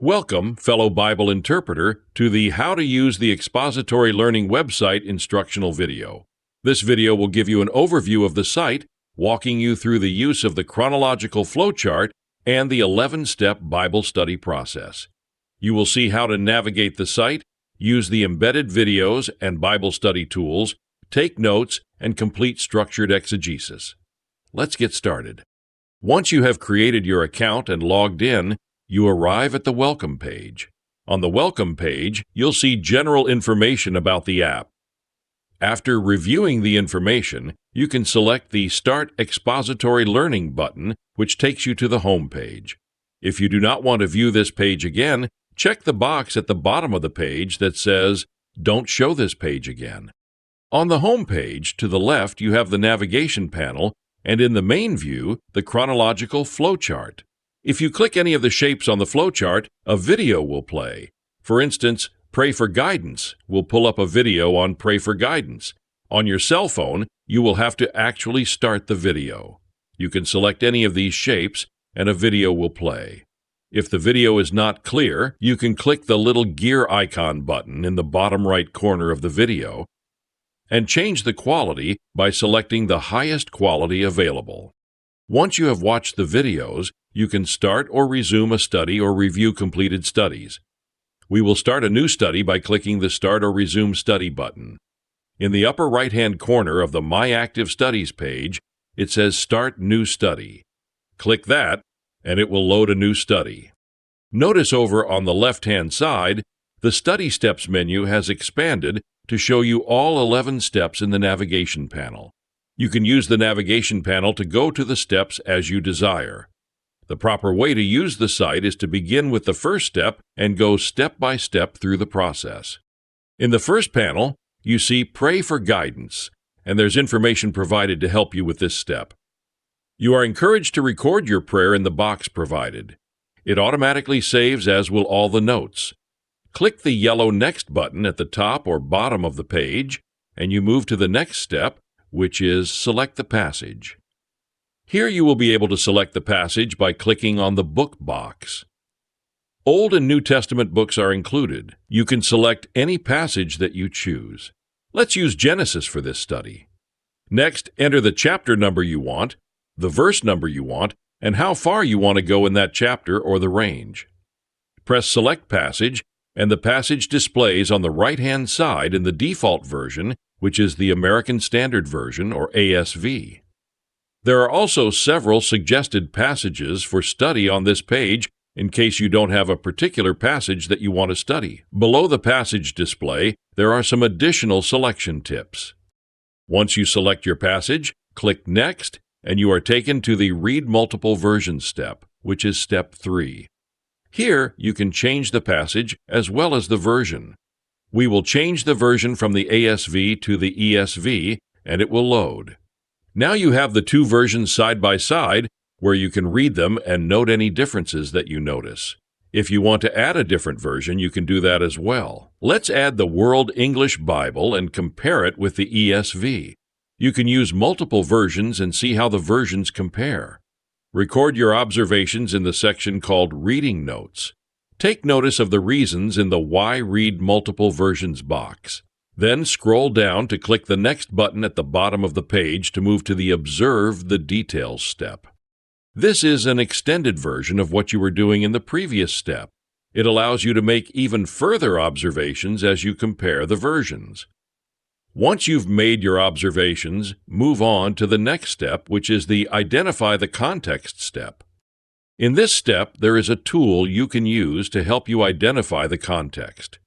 Welcome, fellow Bible interpreter, to the How to Use the Expository Learning website instructional video. This video will give you an overview of the site, walking you through the use of the chronological flowchart and the 11-step Bible study process. You will see how to navigate the site, use the embedded videos and Bible study tools, take notes, and complete structured exegesis. Let's get started. Once you have created your account and logged in, you arrive at the Welcome page. On the Welcome page, you'll see general information about the app. After reviewing the information, you can select the Start Expository Learning button, which takes you to the home page. If you do not want to view this page again, check the box at the bottom of the page that says, "Don't show this page again." On the home page, to the left, you have the navigation panel, and in the main view, the chronological flowchart. If you click any of the shapes on the flowchart, a video will play. For instance, Pray for Guidance will pull up a video on Pray for Guidance. On your cell phone, you will have to actually start the video. You can select any of these shapes, and a video will play. If the video is not clear, you can click the little gear icon button in the bottom right corner of the video and change the quality by selecting the highest quality available. Once you have watched the videos, you can start or resume a study or review completed studies. We will start a new study by clicking the Start or Resume Study button. In the upper right-hand corner of the My Active Studies page, it says Start New Study. Click that, and it will load a new study. Notice over on the left-hand side, the Study Steps menu has expanded to show you all 11 steps in the navigation panel. You can use the navigation panel to go to the steps as you desire. The proper way to use the site is to begin with the first step and go step by step through the process. In the first panel, you see Pray for Guidance, and there's information provided to help you with this step. You are encouraged to record your prayer in the box provided. It automatically saves, as will all the notes. Click the yellow Next button at the top or bottom of the page, and you move to the next step, which is Select the Passage. Here you will be able to select the passage by clicking on the Book box. Old and New Testament books are included. You can select any passage that you choose. Let's use Genesis for this study. Next, enter the chapter number you want, the verse number you want, and how far you want to go in that chapter or the range. Press Select Passage, and the passage displays on the right-hand side in the default version, which is the American Standard Version, or ASV. There are also several suggested passages for study on this page in case you don't have a particular passage that you want to study. Below the passage display, there are some additional selection tips. Once you select your passage, click Next, and you are taken to the Read Multiple Versions step, which is Step 3. Here, you can change the passage as well as the version. We will change the version from the ASV to the ESV, and it will load. Now you have the two versions side by side, where you can read them and note any differences that you notice. If you want to add a different version, you can do that as well. Let's add the World English Bible and compare it with the ESV. You can use multiple versions and see how the versions compare. Record your observations in the section called Reading Notes. Take notice of the reasons in the Why Read Multiple Versions box. Then scroll down to click the Next button at the bottom of the page to move to the Observe the Details step. This is an extended version of what you were doing in the previous step. It allows you to make even further observations as you compare the versions. Once you've made your observations, move on to the next step, which is the Identify the Context step. In this step, there is a tool you can use to help you identify the context.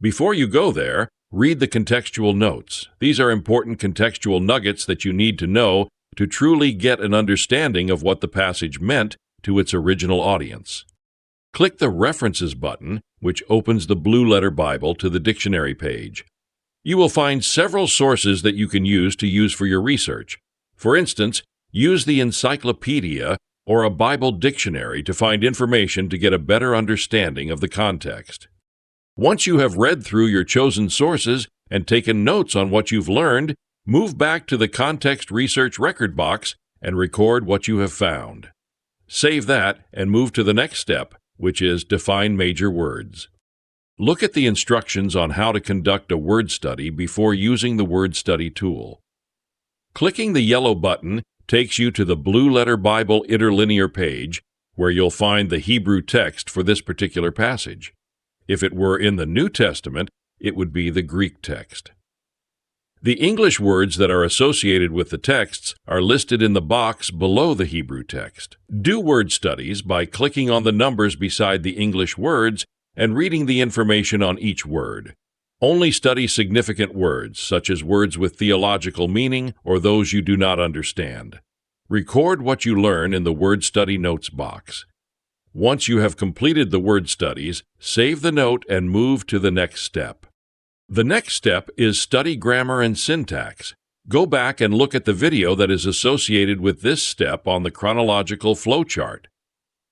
Before you go there, read the contextual notes. These are important contextual nuggets that you need to know to truly get an understanding of what the passage meant to its original audience. Click the References button, which opens the Blue Letter Bible to the dictionary page. You will find several sources that you can use for your research. For instance, use the encyclopedia or a Bible dictionary to find information to get a better understanding of the context. Once you have read through your chosen sources and taken notes on what you've learned, move back to the Context Research Record box and record what you have found. Save that and move to the next step, which is Define Major Words. Look at the instructions on how to conduct a word study before using the word study tool. Clicking the yellow button takes you to the Blue Letter Bible interlinear page, where you'll find the Hebrew text for this particular passage. If it were in the New Testament, it would be the Greek text. The English words that are associated with the texts are listed in the box below the Hebrew text. Do word studies by clicking on the numbers beside the English words and reading the information on each word. Only study significant words, such as words with theological meaning or those you do not understand. Record what you learn in the Word Study Notes box. Once you have completed the word studies, save the note and move to the next step. The next step is Study Grammar and Syntax. Go back and look at the video that is associated with this step on the chronological flowchart.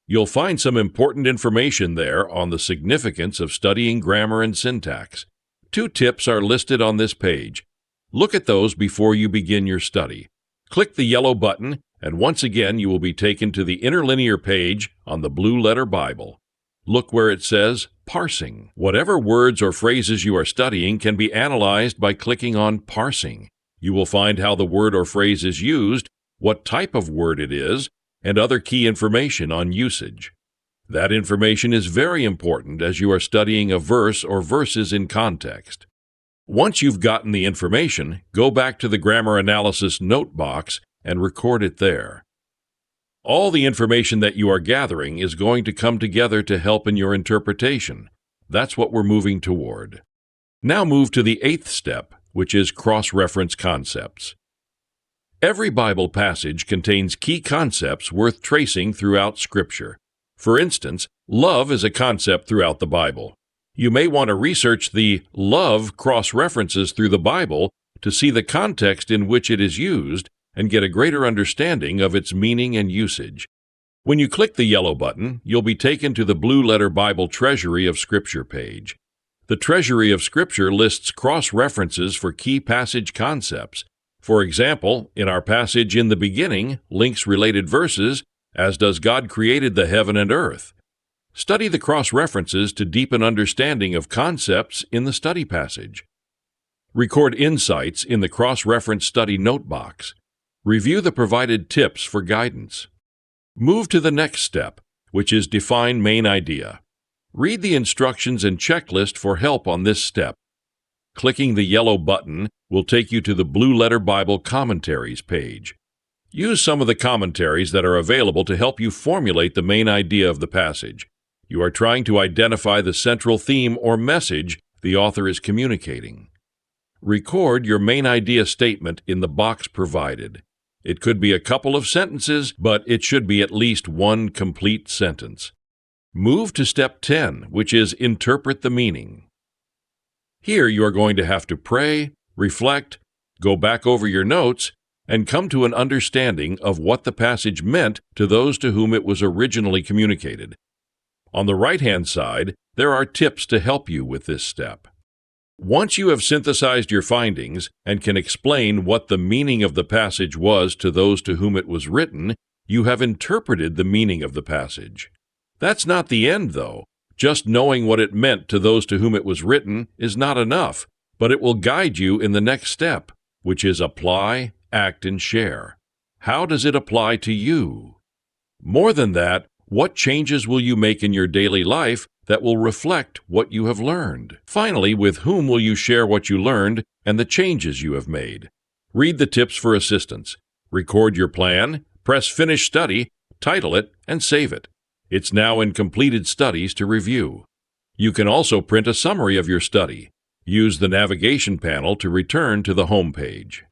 You'll find some important information there on the significance of studying grammar and syntax. 2 tips are listed on this page. Look at those before you begin your study. Click the yellow button, and once again you will be taken to the interlinear page on the Blue Letter Bible. Look where it says Parsing. Whatever words or phrases you are studying can be analyzed by clicking on Parsing. You will find how the word or phrase is used, what type of word it is, and other key information on usage. That information is very important as you are studying a verse or verses in context. Once you've gotten the information, go back to the Grammar Analysis note box and record it there. All the information that you are gathering is going to come together to help in your interpretation. That's what we're moving toward. Now move to the 8th step, which is cross-reference concepts. Every Bible passage contains key concepts worth tracing throughout Scripture. For instance, love is a concept throughout the Bible. You may want to research the love cross-references through the Bible to see the context in which it is used and get a greater understanding of its meaning and usage. When you click the yellow button, you'll be taken to the Blue Letter Bible Treasury of Scripture page. The Treasury of Scripture lists cross-references for key passage concepts. For example, in our passage In the Beginning, links related verses, as does God created the heaven and earth. Study the cross-references to deepen understanding of concepts in the study passage. Record insights in the cross-reference study note box. Review the provided tips for guidance. Move to the next step, which is Define Main Idea. Read the instructions and checklist for help on this step. Clicking the yellow button will take you to the Blue Letter Bible Commentaries page. Use some of the commentaries that are available to help you formulate the main idea of the passage. You are trying to identify the central theme or message the author is communicating. Record your main idea statement in the box provided. It could be a couple of sentences, but it should be at least one complete sentence. Move to step 10, which is Interpret the Meaning. Here you are going to have to pray, reflect, go back over your notes, and come to an understanding of what the passage meant to those to whom it was originally communicated. On the right-hand side, there are tips to help you with this step. Once you have synthesized your findings and can explain what the meaning of the passage was to those to whom it was written, you have interpreted the meaning of the passage. That's not the end, though. Just knowing what it meant to those to whom it was written is not enough, but it will guide you in the next step, which is apply, act, and share. How does it apply to you? More than that, what changes will you make in your daily life that will reflect what you have learned? Finally, with whom will you share what you learned and the changes you have made? Read the tips for assistance. Record your plan, press Finish Study, title it, and save it. It's now in completed studies to review. You can also print a summary of your study. Use the navigation panel to return to the home page.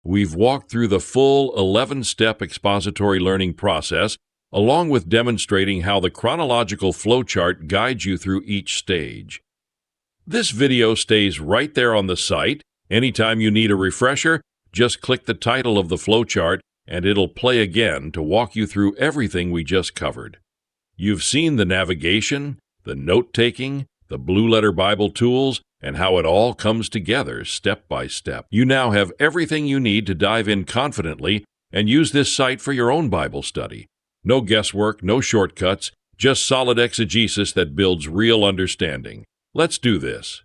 We've walked through the full 11-step expository learning process, along with demonstrating how the chronological flowchart guides you through each stage. This video stays right there on the site. Anytime you need a refresher, just click the title of the flowchart and it'll play again to walk you through everything we just covered. You've seen the navigation, the note-taking, the Blue Letter Bible tools, and how it all comes together step by step. You now have everything you need to dive in confidently and use this site for your own Bible study. No guesswork, no shortcuts, just solid exegesis that builds real understanding. Let's do this.